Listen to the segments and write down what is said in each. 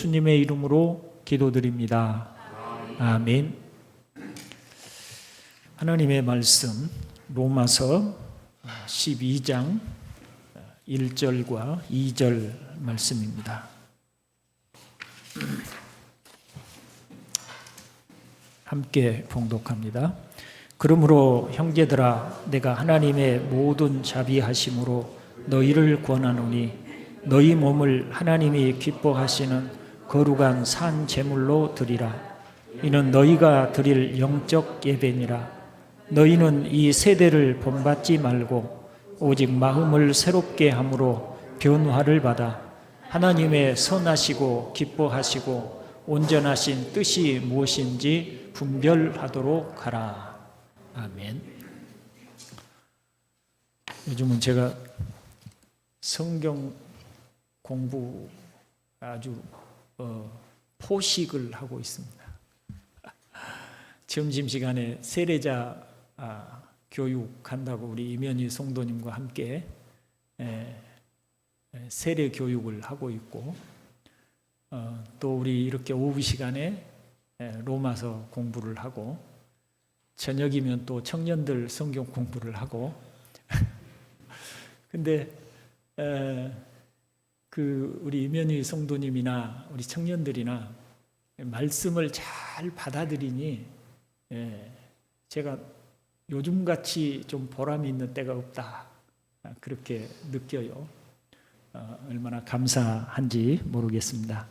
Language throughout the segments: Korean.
예수님의 이름으로 기도드립니다. 아멘. 하나님의 말씀 로마서 12장 1절과 2절 말씀입니다. 함께 봉독합니다. 그러므로 형제들아, 내가 하나님의 모든 자비하심으로 너희를 권하노니 너희 몸을 하나님이 기뻐하시는 거룩한 산 제물로 드리라. 이는 너희가 드릴 영적 예배니라. 너희는 이 세대를 본받지 말고 오직 마음을 새롭게 함으로 변화를 받아 하나님의 선하시고 기뻐하시고 온전하신 뜻이 무엇인지 분별하도록 하라. 아멘. 요즘은 제가 성경 공부 아주 포식을 하고 있습니다. 점심시간에 세례자 교육한다고 우리 이면희 성도님과 함께 세례 교육을 하고 있고, 또 우리 이렇게 오후 시간에 로마서 공부를 하고, 저녁이면 또 청년들 성경 공부를 하고 근데 우리 이면희 성도님이나 우리 청년들이나 말씀을 잘 받아들이니 제가 요즘같이 좀 보람이 있는 때가 없다, 그렇게 느껴요. 얼마나 감사한지 모르겠습니다.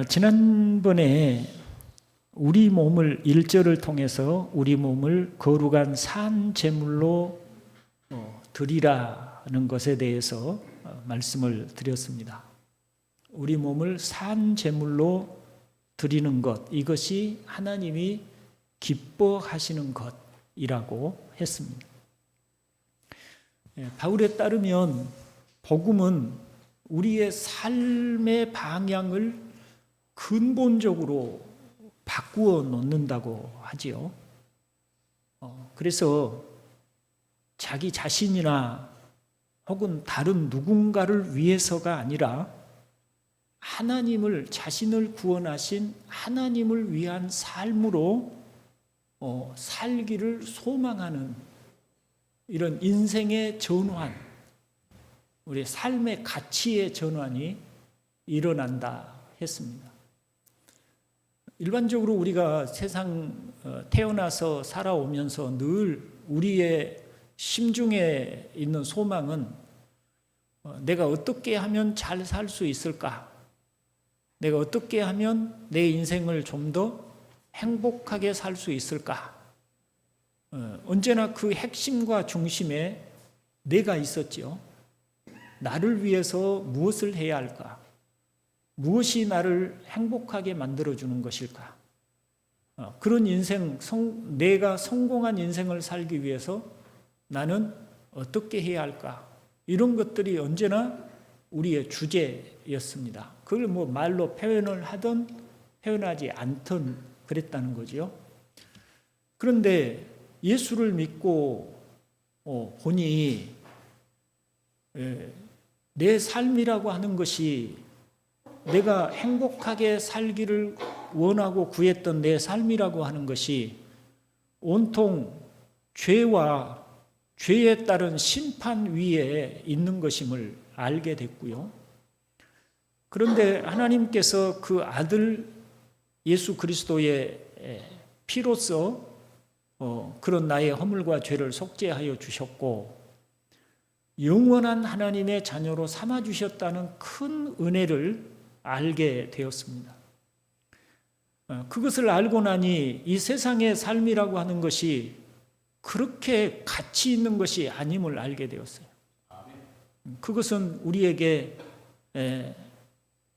지난번에 우리 몸을 1절을 통해서 우리 몸을 거룩한 산 제물로 드리라는 것에 대해서 말씀을 드렸습니다. 우리 몸을 산 제물로 드리는 것, 이것이 하나님이 기뻐하시는 것이라고 했습니다. 바울에 따르면 복음은 우리의 삶의 방향을 근본적으로 바꾸어 놓는다고 하지요. 그래서 자기 자신이나 혹은 다른 누군가를 위해서가 아니라 하나님을, 자신을 구원하신 하나님을 위한 삶으로 살기를 소망하는 이런 인생의 전환, 우리 삶의 가치의 전환이 일어난다 했습니다. 일반적으로 우리가 세상 태어나서 살아오면서 늘 우리의 심중에 있는 소망은 내가 어떻게 하면 잘 살 수 있을까? 내가 어떻게 하면 내 인생을 좀 더 행복하게 살 수 있을까? 언제나 그 핵심과 중심에 내가 있었지요. 나를 위해서 무엇을 해야 할까? 무엇이 나를 행복하게 만들어주는 것일까? 그런 인생, 내가 성공한 인생을 살기 위해서 나는 어떻게 해야 할까? 이런 것들이 언제나 우리의 주제였습니다. 그걸 뭐 말로 표현을 하든 표현하지 않든 그랬다는 거죠. 그런데 예수를 믿고 보니 내 삶이라고 하는 것이, 내가 행복하게 살기를 원하고 구했던 내 삶이라고 하는 것이 온통 죄와 죄에 따른 심판 위에 있는 것임을 알게 됐고요. 그런데 하나님께서 그 아들 예수 그리스도의 피로써 그런 나의 허물과 죄를 속죄하여 주셨고, 영원한 하나님의 자녀로 삼아주셨다는 큰 은혜를 알게 되었습니다. 그것을 알고 나니 이 세상의 삶이라고 하는 것이 그렇게 가치 있는 것이 아님을 알게 되었어요. 그것은 우리에게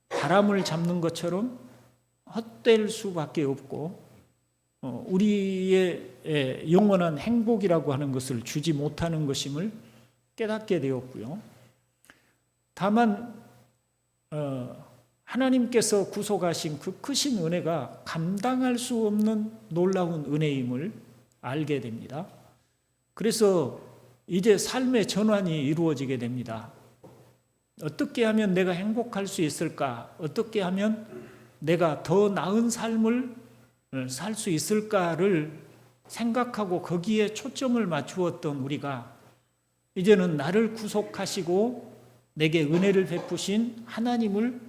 바람을 잡는 것처럼 헛될 수밖에 없고, 우리의 영원한 행복이라고 하는 것을 주지 못하는 것임을 깨닫게 되었고요. 다만 하나님께서 구속하신 그 크신 은혜가 감당할 수 없는 놀라운 은혜임을 알게 됩니다. 그래서 이제 삶의 전환이 이루어지게 됩니다. 어떻게 하면 내가 행복할 수 있을까? 어떻게 하면 내가 더 나은 삶을 살 수 있을까를 생각하고 거기에 초점을 맞추었던 우리가 이제는 나를 구속하시고 내게 은혜를 베푸신 하나님을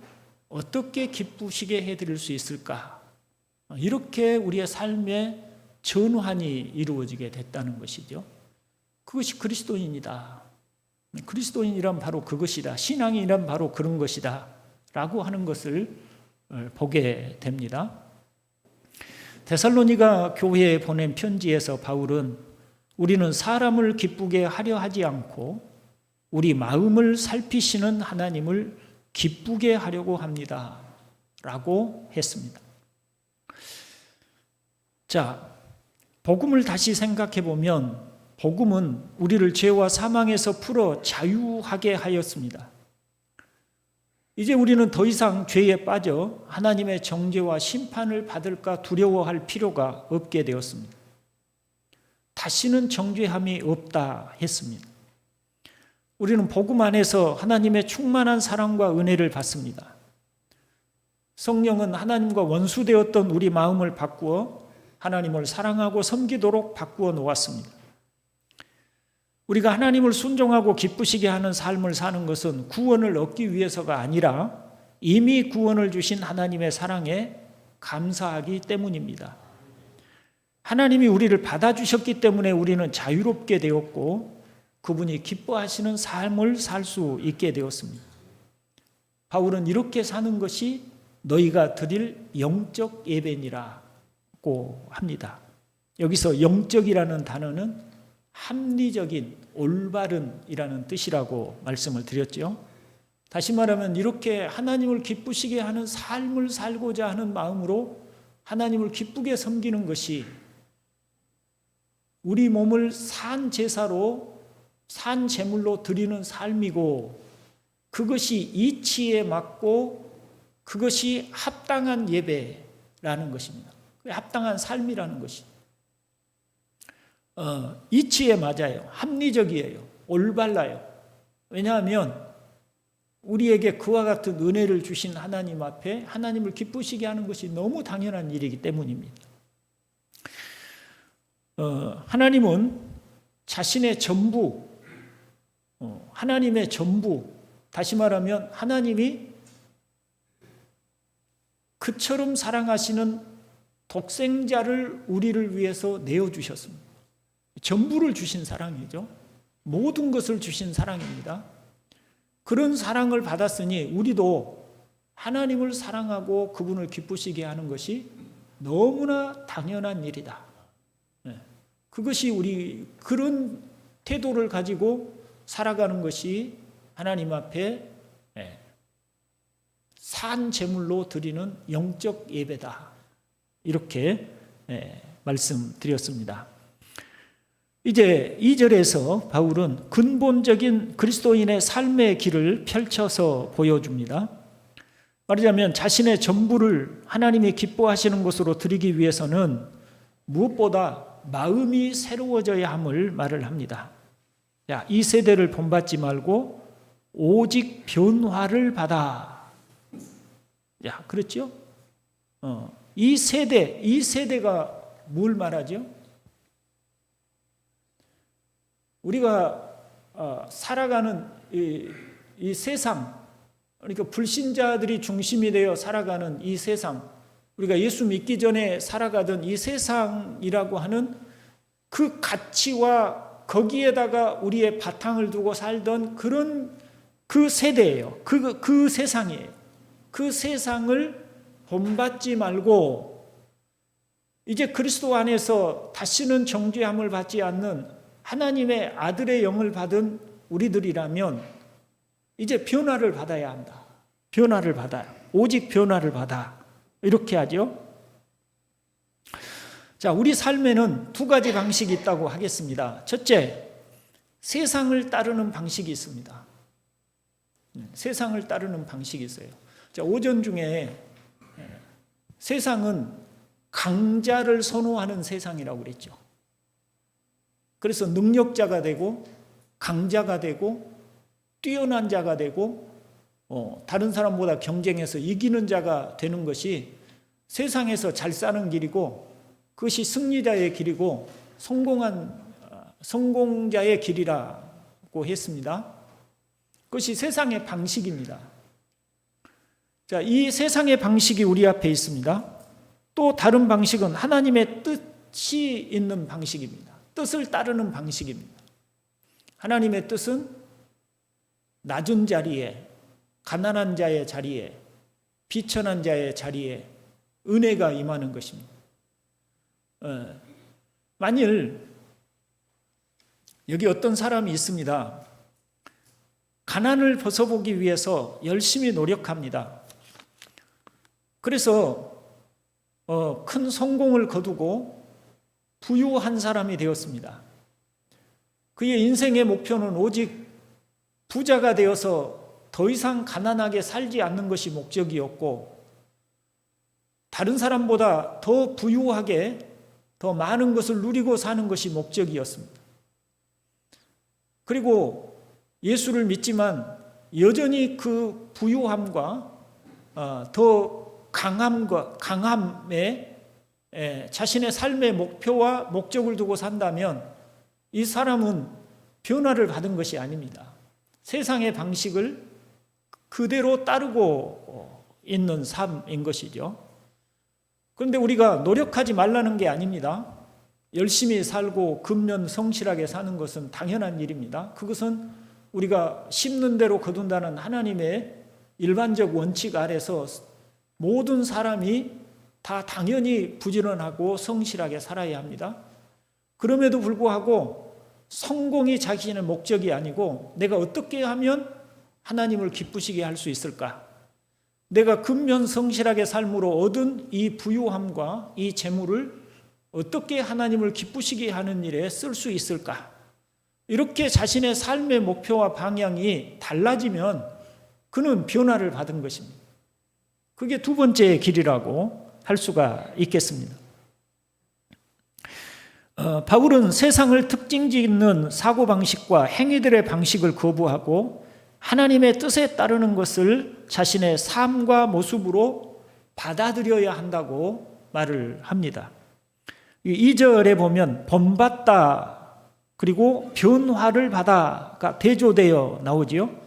어떻게 기쁘시게 해드릴 수 있을까? 이렇게 우리의 삶의 전환이 이루어지게 됐다는 것이죠. 그것이 그리스도인이다. 그리스도인이란 바로 그것이다. 신앙이란 바로 그런 것이다. 라고 하는 것을 보게 됩니다. 데살로니가 교회에 보낸 편지에서 바울은 우리는 사람을 기쁘게 하려 하지 않고 우리 마음을 살피시는 하나님을 기쁘게 하려고 합니다. 라고 했습니다. 자, 복음을 다시 생각해 보면 복음은 우리를 죄와 사망에서 풀어 자유하게 하였습니다. 이제 우리는 더 이상 죄에 빠져 하나님의 정죄와 심판을 받을까 두려워할 필요가 없게 되었습니다. 다시는 정죄함이 없다 했습니다. 우리는 복음 안에서 하나님의 충만한 사랑과 은혜를 받습니다. 성령은 하나님과 원수되었던 우리 마음을 바꾸어 하나님을 사랑하고 섬기도록 바꾸어 놓았습니다. 우리가 하나님을 순종하고 기쁘시게 하는 삶을 사는 것은 구원을 얻기 위해서가 아니라 이미 구원을 주신 하나님의 사랑에 감사하기 때문입니다. 하나님이 우리를 받아주셨기 때문에 우리는 자유롭게 되었고 그분이 기뻐하시는 삶을 살 수 있게 되었습니다. 바울은 이렇게 사는 것이 너희가 드릴 영적 예배니라고 합니다. 여기서 영적이라는 단어는 합리적인, 올바른이라는 뜻이라고 말씀을 드렸죠. 다시 말하면 이렇게 하나님을 기쁘시게 하는 삶을 살고자 하는 마음으로 하나님을 기쁘게 섬기는 것이 우리 몸을 산 제사로, 산 제물로 드리는 삶이고 그것이 이치에 맞고 그것이 합당한 예배라는 것입니다. 합당한 삶이라는 것입니다. 이치에 맞아요. 합리적이에요. 올바라요. 왜냐하면 우리에게 그와 같은 은혜를 주신 하나님 앞에 하나님을 기쁘시게 하는 것이 너무 당연한 일이기 때문입니다. 하나님은 자신의 전부, 하나님의 전부, 다시 말하면 하나님이 그처럼 사랑하시는 독생자를 우리를 위해서 내어주셨습니다. 전부를 주신 사랑이죠. 모든 것을 주신 사랑입니다. 그런 사랑을 받았으니 우리도 하나님을 사랑하고 그분을 기쁘시게 하는 것이 너무나 당연한 일이다. 그것이 우리 그런 태도를 가지고 살아가는 것이 하나님 앞에 산 제물로 드리는 영적 예배다. 이렇게 말씀드렸습니다. 이제 2절에서 바울은 근본적인 그리스도인의 삶의 길을 펼쳐서 보여줍니다. 말하자면 자신의 전부를 하나님이 기뻐하시는 것으로 드리기 위해서는 무엇보다 마음이 새로워져야 함을 말을 합니다. 야, 이 세대를 본받지 말고 오직 변화를 받아. 야, 그렇죠? 이 세대가 뭘 말하죠? 우리가 살아가는 이 세상, 그러니까 불신자들이 중심이 되어 살아가는 이 세상, 우리가 예수 믿기 전에 살아가던 이 세상이라고 하는 그 가치와 거기에다가 우리의 바탕을 두고 살던 그런 그 세대예요. 그 세상이에요. 그 세상을 본받지 말고 이제 그리스도 안에서 다시는 정죄함을 받지 않는 하나님의 아들의 영을 받은 우리들이라면 이제 변화를 받아야 한다. 변화를 받아요. 오직 변화를 받아. 이렇게 하죠. 자, 우리 삶에는 두 가지 방식이 있다고 하겠습니다. 첫째, 세상을 따르는 방식이 있습니다. 세상을 따르는 방식이 있어요. 자, 오전 중에 세상은 강자를 선호하는 세상이라고 그랬죠. 그래서 능력자가 되고 강자가 되고 뛰어난 자가 되고 다른 사람보다 경쟁해서 이기는 자가 되는 것이 세상에서 잘 사는 길이고, 그것이 승리자의 길이고 성공자의 길이라고 했습니다. 그것이 세상의 방식입니다. 자, 이 세상의 방식이 우리 앞에 있습니다. 또 다른 방식은 하나님의 뜻이 있는 방식입니다. 뜻을 따르는 방식입니다. 하나님의 뜻은 낮은 자리에, 가난한 자의 자리에, 비천한 자의 자리에 은혜가 임하는 것입니다. 만일 여기 어떤 사람이 있습니다. 가난을 벗어보기 위해서 열심히 노력합니다. 그래서 큰 성공을 거두고 부유한 사람이 되었습니다. 그의 인생의 목표는 오직 부자가 되어서 더 이상 가난하게 살지 않는 것이 목적이었고, 다른 사람보다 더 부유하게 더 많은 것을 누리고 사는 것이 목적이었습니다. 그리고 예수를 믿지만 여전히 그 부유함과 더 강함에 자신의 삶의 목표와 목적을 두고 산다면 이 사람은 변화를 받은 것이 아닙니다. 세상의 방식을 그대로 따르고 있는 삶인 것이죠. 그런데 우리가 노력하지 말라는 게 아닙니다. 열심히 살고 근면 성실하게 사는 것은 당연한 일입니다. 그것은 우리가 심는 대로 거둔다는 하나님의 일반적 원칙 아래서 모든 사람이 다 당연히 부지런하고 성실하게 살아야 합니다. 그럼에도 불구하고 성공이 자신의 목적이 아니고, 내가 어떻게 하면 하나님을 기쁘시게 할 수 있을까? 내가 근면 성실하게 삶으로 얻은 이 부유함과 이 재물을 어떻게 하나님을 기쁘시게 하는 일에 쓸 수 있을까? 이렇게 자신의 삶의 목표와 방향이 달라지면 그는 변화를 받은 것입니다. 그게 두 번째 길이라고 할 수가 있겠습니다. 바울은 세상을 특징짓는 사고방식과 행위들의 방식을 거부하고 하나님의 뜻에 따르는 것을 자신의 삶과 모습으로 받아들여야 한다고 말을 합니다. 2절에 보면 본받다 그리고 변화를 받아가 대조되어 나오지요.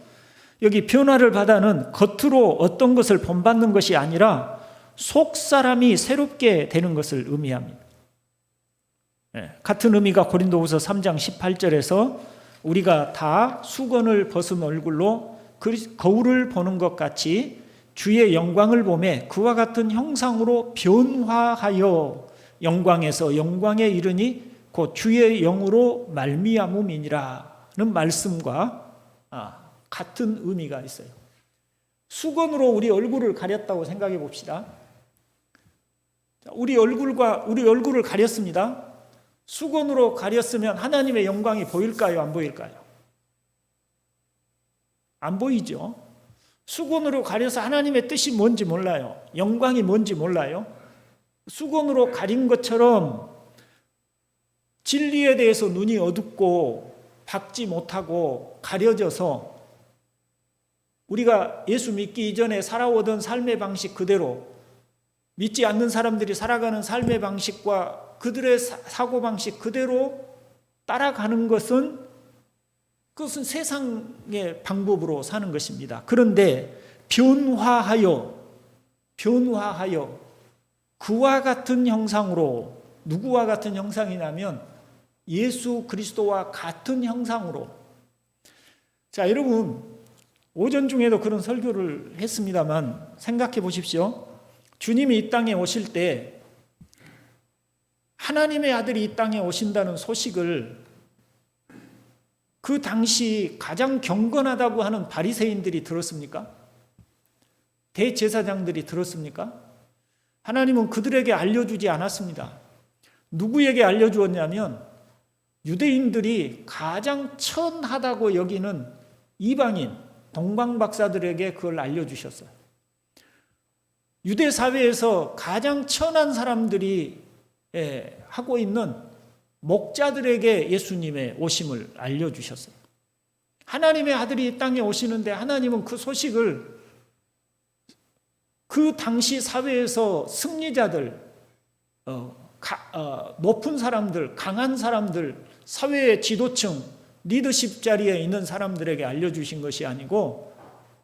여기 변화를 받아는 겉으로 어떤 것을 본받는 것이 아니라 속 사람이 새롭게 되는 것을 의미합니다. 같은 의미가 고린도후서 3장 18절에서 우리가 다 수건을 벗은 얼굴로 거울을 보는 것 같이 주의 영광을 보매 그와 같은 형상으로 변화하여 영광에서 영광에 이르니 곧 주의 영으로 말미암음이니라는 말씀과 같은 의미가 있어요. 수건으로 우리 얼굴을 가렸다고 생각해 봅시다. 우리 얼굴을 가렸습니다. 수건으로 가렸으면 하나님의 영광이 보일까요? 안 보일까요? 안 보이죠. 수건으로 가려서 하나님의 뜻이 뭔지 몰라요. 영광이 뭔지 몰라요. 수건으로 가린 것처럼 진리에 대해서 눈이 어둡고 밝지 못하고 가려져서 우리가 예수 믿기 이전에 살아오던 삶의 방식 그대로, 믿지 않는 사람들이 살아가는 삶의 방식과 그들의 사고방식 그대로 따라가는 것은 그것은 세상의 방법으로 사는 것입니다. 그런데 변화하여 그와 같은 형상으로, 누구와 같은 형상이냐면 예수 그리스도와 같은 형상으로. 자, 여러분 오전 중에도 그런 설교를 했습니다만 생각해 보십시오. 주님이 이 땅에 오실 때 하나님의 아들이 이 땅에 오신다는 소식을 그 당시 가장 경건하다고 하는 바리새인들이 들었습니까? 대제사장들이 들었습니까? 하나님은 그들에게 알려주지 않았습니다. 누구에게 알려주었냐면 유대인들이 가장 천하다고 여기는 이방인, 동방박사들에게 그걸 알려주셨어요. 유대 사회에서 가장 천한 사람들이 하고 있는 목자들에게 예수님의 오심을 알려주셨어요. 하나님의 아들이 이 땅에 오시는데 하나님은 그 소식을 그 당시 사회에서 승리자들, 높은 사람들, 강한 사람들, 사회의 지도층, 리더십 자리에 있는 사람들에게 알려주신 것이 아니고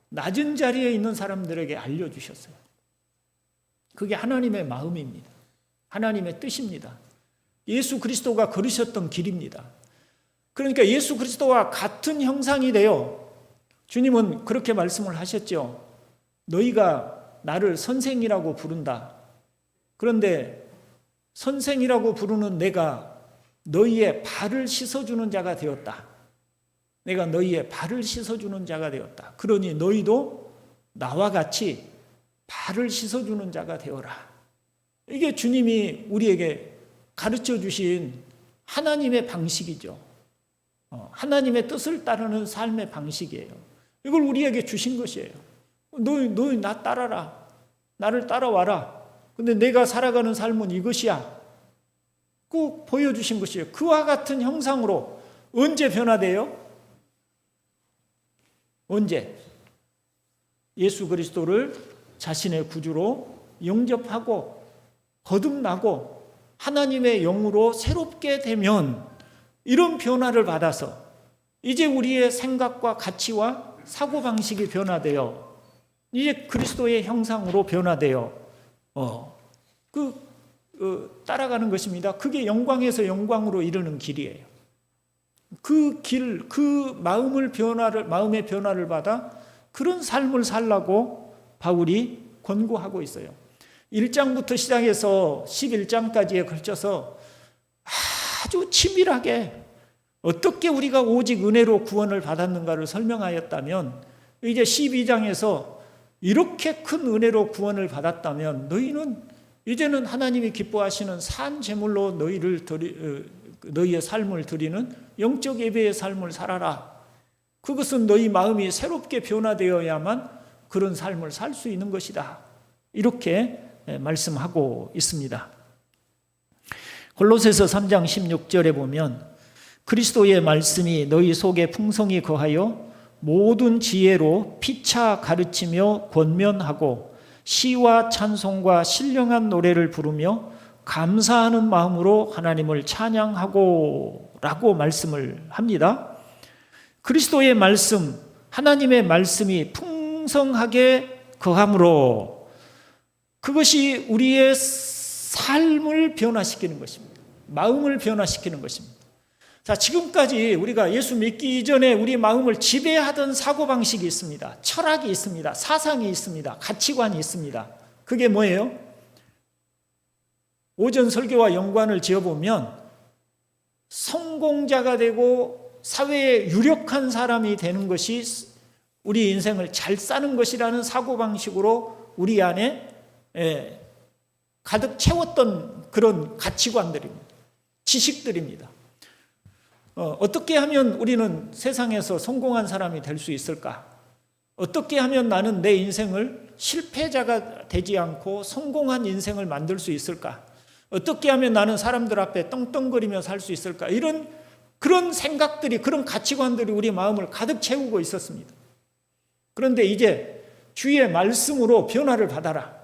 낮은 자리에 있는 사람들에게 알려주셨어요. 그게 하나님의 마음입니다. 하나님의 뜻입니다. 예수 그리스도가 걸으셨던 길입니다. 그러니까 예수 그리스도와 같은 형상이 되어 주님은 그렇게 말씀을 하셨죠. 너희가 나를 선생이라고 부른다. 그런데 선생이라고 부르는 내가 너희의 발을 씻어주는 자가 되었다. 내가 너희의 발을 씻어주는 자가 되었다. 그러니 너희도 나와 같이 발을 씻어주는 자가 되어라. 이게 주님이 우리에게 가르쳐 주신 하나님의 방식이죠. 하나님의 뜻을 따르는 삶의 방식이에요. 이걸 우리에게 주신 것이에요. 너희 나 따라라. 나를 따라와라. 근데 내가 살아가는 삶은 이것이야. 꼭 보여주신 것이에요. 그와 같은 형상으로 언제 변화돼요? 언제? 예수 그리스도를 자신의 구주로 영접하고 거듭나고 하나님의 영으로 새롭게 되면 이런 변화를 받아서 이제 우리의 생각과 가치와 사고방식이 변화되어 이제 그리스도의 형상으로 변화되어 따라가는 것입니다. 그게 영광에서 영광으로 이르는 길이에요. 그 길, 그 마음의 변화를 받아 그런 삶을 살라고 바울이 권고하고 있어요. 1장부터 시작해서 11장까지에 걸쳐서 아주 치밀하게 어떻게 우리가 오직 은혜로 구원을 받았는가를 설명하였다면 이제 12장에서 이렇게 큰 은혜로 구원을 받았다면 너희는 이제는 하나님이 기뻐하시는 산 제물로 너희의 삶을 드리는 영적 예배의 삶을 살아라. 그것은 너희 마음이 새롭게 변화되어야만 그런 삶을 살 수 있는 것이다. 이렇게 말씀하고 있습니다. 골로새서 3장 16절에 보면 그리스도의 말씀이 너희 속에 풍성히 거하여 모든 지혜로 피차 가르치며 권면하고 시와 찬송과 신령한 노래를 부르며 감사하는 마음으로 하나님을 찬양하고 라고 말씀을 합니다. 그리스도의 말씀, 하나님의 말씀이 풍성하게 거함으로 그것이 우리의 삶을 변화시키는 것입니다. 마음을 변화시키는 것입니다. 자, 지금까지 우리가 예수 믿기 이전에 우리 마음을 지배하던 사고방식이 있습니다. 철학이 있습니다. 사상이 있습니다. 가치관이 있습니다. 그게 뭐예요? 오전 설교와 연관을 지어보면 성공자가 되고 사회에 유력한 사람이 되는 것이 우리 인생을 잘 사는 것이라는 사고방식으로 우리 안에 가득 채웠던 그런 가치관들입니다. 지식들입니다. 어떻게 하면 우리는 세상에서 성공한 사람이 될 수 있을까? 어떻게 하면 나는 내 인생을 실패자가 되지 않고 성공한 인생을 만들 수 있을까? 어떻게 하면 나는 사람들 앞에 떵떵거리며 살 수 있을까? 그런 생각들이, 그런 가치관들이 우리 마음을 가득 채우고 있었습니다. 그런데 이제 주의 말씀으로 변화를 받아라.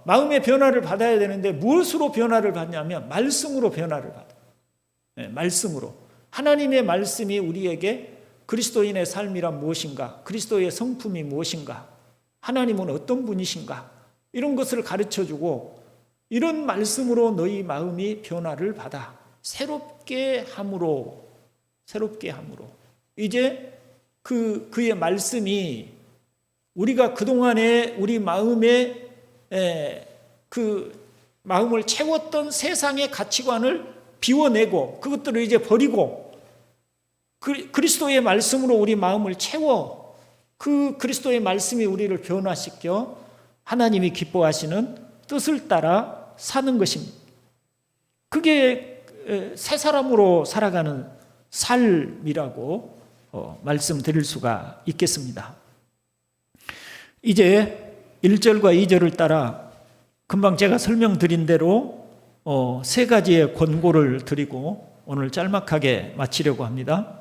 마음의 변화를 받아야 되는데 무엇으로 변화를 받냐면 말씀으로 변화를 받아. 말씀으로. 하나님의 말씀이 우리에게 그리스도인의 삶이란 무엇인가? 그리스도의 성품이 무엇인가? 하나님은 어떤 분이신가? 이런 것을 가르쳐주고 이런 말씀으로 너희 마음이 변화를 받아 새롭게 함으로 이제 그의 말씀이 우리가 그동안에 우리 마음에 그 마음을 채웠던 세상의 가치관을 비워내고 그것들을 이제 버리고 그리스도의 말씀으로 우리 마음을 채워 그 그리스도의 말씀이 우리를 변화시켜 하나님이 기뻐하시는 뜻을 따라 사는 것입니다. 그게 새 사람으로 살아가는 삶이라고 말씀드릴 수가 있겠습니다. 이제 1절과 2절을 따라 금방 제가 설명드린 대로 세 가지의 권고를 드리고 오늘 짤막하게 마치려고 합니다.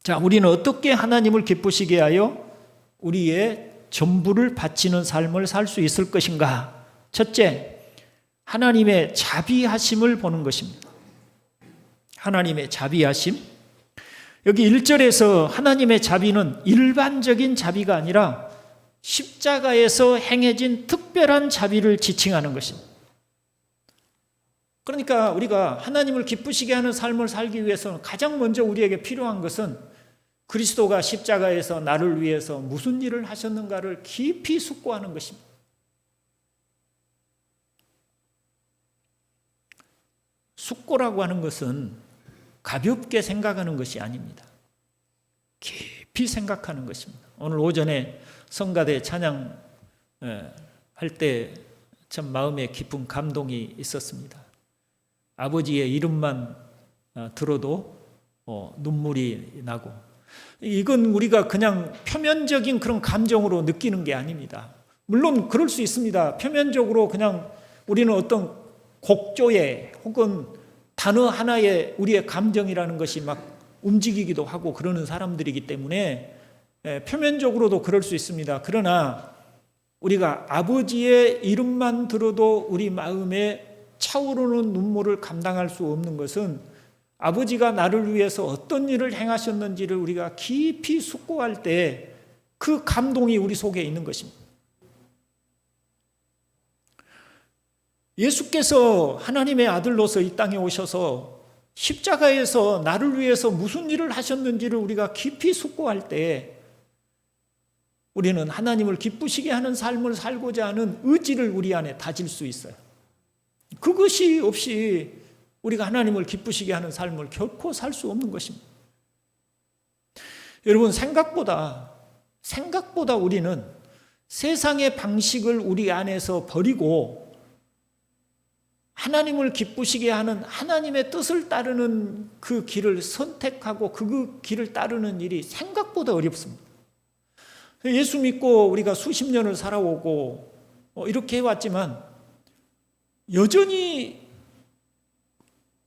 자, 우리는 어떻게 하나님을 기쁘시게 하여 우리의 전부를 바치는 삶을 살 수 있을 것인가? 첫째, 하나님의 자비하심을 보는 것입니다. 하나님의 자비하심. 여기 1절에서 하나님의 자비는 일반적인 자비가 아니라 십자가에서 행해진 특별한 자비를 지칭하는 것입니다. 그러니까 우리가 하나님을 기쁘시게 하는 삶을 살기 위해서는 가장 먼저 우리에게 필요한 것은 그리스도가 십자가에서 나를 위해서 무슨 일을 하셨는가를 깊이 숙고하는 것입니다. 숙고라고 하는 것은 가볍게 생각하는 것이 아닙니다. 깊이 생각하는 것입니다. 오늘 오전에 성가대 찬양 할 때 참 마음에 깊은 감동이 있었습니다. 아버지의 이름만 들어도 눈물이 나고, 이건 우리가 그냥 표면적인 그런 감정으로 느끼는 게 아닙니다. 물론 그럴 수 있습니다. 표면적으로 그냥 우리는 어떤 곡조에 혹은 단어 하나에 우리의 감정이라는 것이 막 움직이기도 하고 그러는 사람들이기 때문에 표면적으로도 그럴 수 있습니다. 그러나 우리가 아버지의 이름만 들어도 우리 마음에 차오르는 눈물을 감당할 수 없는 것은 아버지가 나를 위해서 어떤 일을 행하셨는지를 우리가 깊이 숙고할 때 그 감동이 우리 속에 있는 것입니다. 예수께서 하나님의 아들로서 이 땅에 오셔서 십자가에서 나를 위해서 무슨 일을 하셨는지를 우리가 깊이 숙고할 때 우리는 하나님을 기쁘시게 하는 삶을 살고자 하는 의지를 우리 안에 다질 수 있어요. 그것이 없이 우리가 하나님을 기쁘시게 하는 삶을 결코 살 수 없는 것입니다. 여러분, 생각보다 우리는 세상의 방식을 우리 안에서 버리고 하나님을 기쁘시게 하는 하나님의 뜻을 따르는 그 길을 선택하고 그 길을 따르는 일이 생각보다 어렵습니다. 예수 믿고 우리가 수십 년을 살아오고 이렇게 해왔지만 여전히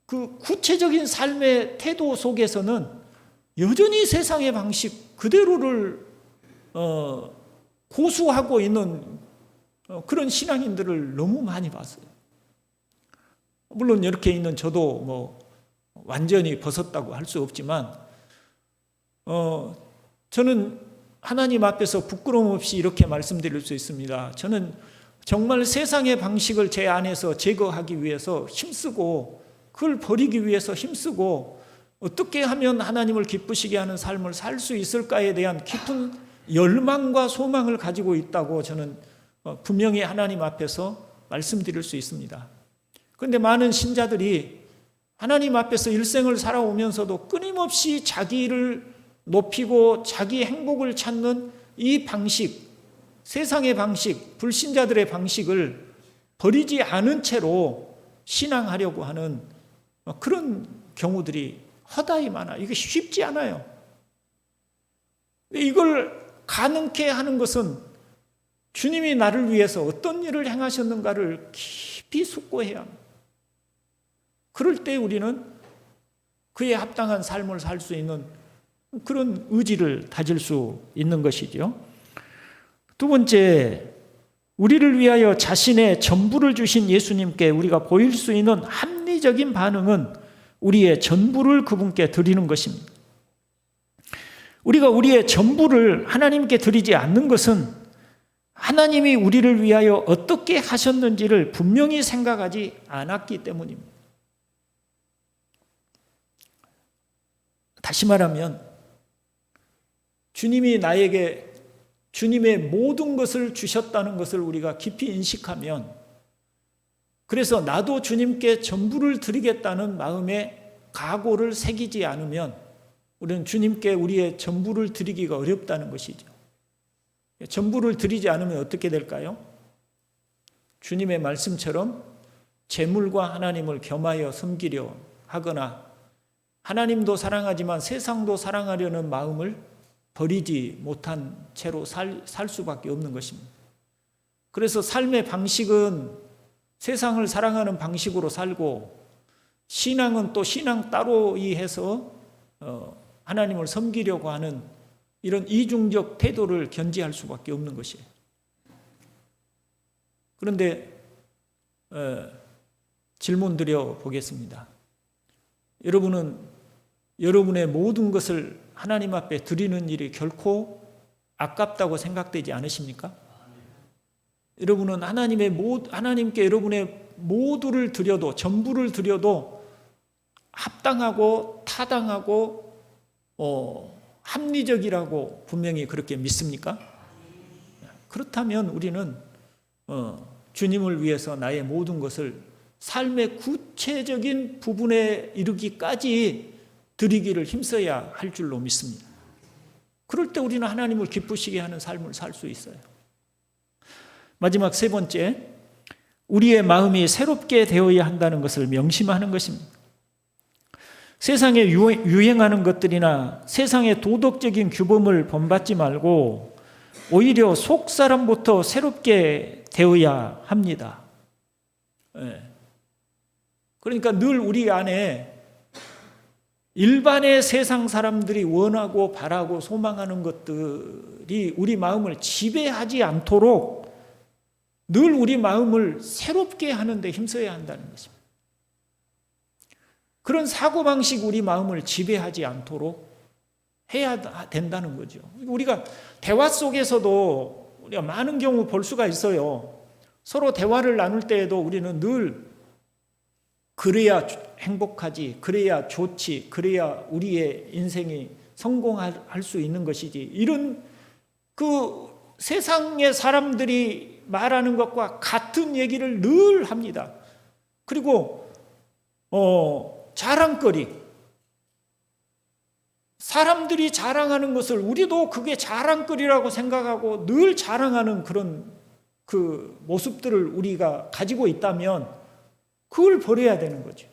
그 구체적인 삶의 태도 속에서는 여전히 세상의 방식 그대로를 고수하고 있는 그런 신앙인들을 너무 많이 봤어요. 물론 이렇게 있는 저도 뭐 완전히 벗었다고 할 수 없지만 저는 하나님 앞에서 부끄러움 없이 이렇게 말씀드릴 수 있습니다. 저는 정말 세상의 방식을 제 안에서 제거하기 위해서 힘쓰고 그걸 버리기 위해서 힘쓰고 어떻게 하면 하나님을 기쁘시게 하는 삶을 살 수 있을까에 대한 깊은 열망과 소망을 가지고 있다고 저는 분명히 하나님 앞에서 말씀드릴 수 있습니다. 그런데 많은 신자들이 하나님 앞에서 일생을 살아오면서도 끊임없이 자기를 높이고 자기 행복을 찾는 이 방식, 세상의 방식, 불신자들의 방식을 버리지 않은 채로 신앙하려고 하는 그런 경우들이 허다히 많아요. 이게 쉽지 않아요. 이걸 가능케 하는 것은 주님이 나를 위해서 어떤 일을 행하셨는가를 깊이 숙고해야 합니다. 그럴 때 우리는 그에 합당한 삶을 살 수 있는 그런 의지를 다질 수 있는 것이죠. 두 번째, 우리를 위하여 자신의 전부를 주신 예수님께 우리가 보일 수 있는 합리적인 반응은 우리의 전부를 그분께 드리는 것입니다. 우리가 우리의 전부를 하나님께 드리지 않는 것은 하나님이 우리를 위하여 어떻게 하셨는지를 분명히 생각하지 않았기 때문입니다. 다시 말하면 주님이 나에게 주님의 모든 것을 주셨다는 것을 우리가 깊이 인식하면, 그래서 나도 주님께 전부를 드리겠다는 마음의 각오를 새기지 않으면 우리는 주님께 우리의 전부를 드리기가 어렵다는 것이죠. 전부를 드리지 않으면 어떻게 될까요? 주님의 말씀처럼 재물과 하나님을 겸하여 섬기려 하거나 하나님도 사랑하지만 세상도 사랑하려는 마음을 버리지 못한 채로 살 수밖에 없는 것입니다. 그래서 삶의 방식은 세상을 사랑하는 방식으로 살고, 신앙은 또 신앙 따로 해서 하나님을 섬기려고 하는 이런 이중적 태도를 견지할 수밖에 없는 것이에요. 그런데 질문 드려 보겠습니다. 여러분은 여러분의 모든 것을 하나님 앞에 드리는 일이 결코 아깝다고 생각되지 않으십니까? 여러분은 하나님께 여러분의 모두를 드려도, 전부를 드려도 합당하고 타당하고 합리적이라고 분명히 그렇게 믿습니까? 그렇다면 우리는 주님을 위해서 나의 모든 것을 삶의 구체적인 부분에 이르기까지 드리기를 힘써야 할 줄로 믿습니다. 그럴 때 우리는 하나님을 기쁘시게 하는 삶을 살 수 있어요. 마지막 세 번째, 우리의 마음이 새롭게 되어야 한다는 것을 명심하는 것입니다. 세상에 유행하는 것들이나 세상의 도덕적인 규범을 본받지 말고 오히려 속 사람부터 새롭게 되어야 합니다. 그러니까 늘 우리 안에 일반의 세상 사람들이 원하고 바라고 소망하는 것들이 우리 마음을 지배하지 않도록 늘 우리 마음을 새롭게 하는 데 힘써야 한다는 것입니다. 그런 사고방식 우리 마음을 지배하지 않도록 해야 된다는 거죠. 우리가 대화 속에서도 우리가 많은 경우 볼 수가 있어요. 서로 대화를 나눌 때에도 우리는 늘 그래야 행복하지, 그래야 좋지, 그래야 우리의 인생이 성공할 수 있는 것이지, 이런 그 세상의 사람들이 말하는 것과 같은 얘기를 늘 합니다. 그리고 자랑거리, 사람들이 자랑하는 것을 우리도 그게 자랑거리라고 생각하고 늘 자랑하는 그런 그 모습들을 우리가 가지고 있다면 그걸 버려야 되는 거죠.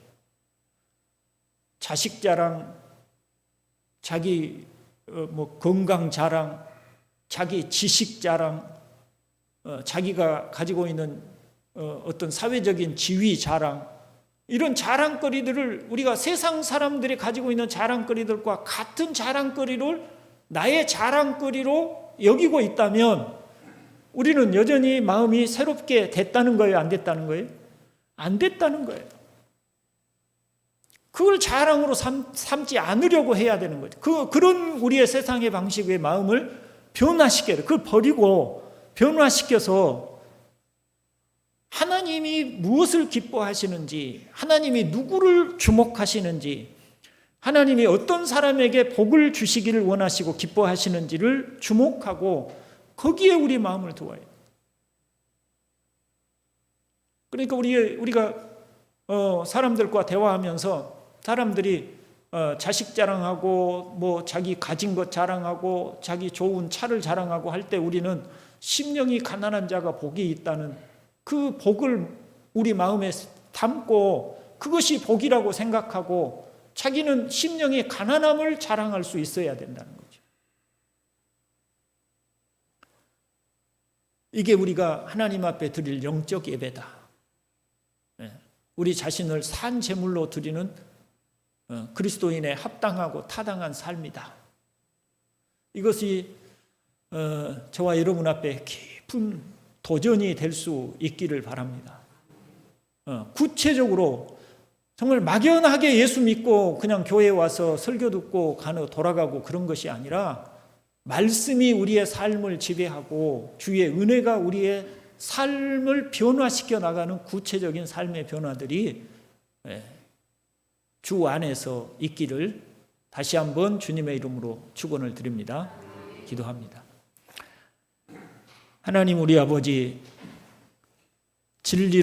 자식 자랑, 자기 건강 자랑, 자기 지식 자랑, 자기가 가지고 있는 어떤 사회적인 지위 자랑, 이런 자랑거리들을 우리가 세상 사람들이 가지고 있는 자랑거리들과 같은 자랑거리를 나의 자랑거리로 여기고 있다면 우리는 여전히 마음이 새롭게 됐다는 거예요? 안 됐다는 거예요? 안 됐다는 거예요. 그걸 자랑으로 삼지 않으려고 해야 되는 거죠. 그런 우리의 세상의 방식의 마음을 변화시켜야 돼요. 그걸 버리고 변화시켜서 하나님이 무엇을 기뻐하시는지, 하나님이 누구를 주목하시는지, 하나님이 어떤 사람에게 복을 주시기를 원하시고 기뻐하시는지를 주목하고 거기에 우리 마음을 두어야 해요. 그러니까 우리가 사람들과 대화하면서 사람들이 자식 자랑하고 뭐 자기 가진 것 자랑하고 자기 좋은 차를 자랑하고 할 때 우리는 심령이 가난한 자가 복이 있다는 그 복을 우리 마음에 담고 그것이 복이라고 생각하고 자기는 심령의 가난함을 자랑할 수 있어야 된다는 거죠. 이게 우리가 하나님 앞에 드릴 영적 예배다. 우리 자신을 산 제물로 드리는 그리스도인의 합당하고 타당한 삶이다. 이것이 저와 여러분 앞에 깊은 도전이 될 수 있기를 바랍니다. 구체적으로 정말 막연하게 예수 믿고 그냥 교회에 와서 설교 듣고 돌아가고 그런 것이 아니라 말씀이 우리의 삶을 지배하고 주의 은혜가 우리의 삶을 변화시켜 나가는 구체적인 삶의 변화들이 주 안에서 있기를 다시 한번 주님의 이름으로 축원을 드립니다. 기도합니다. 하나님 우리 아버지, 진리로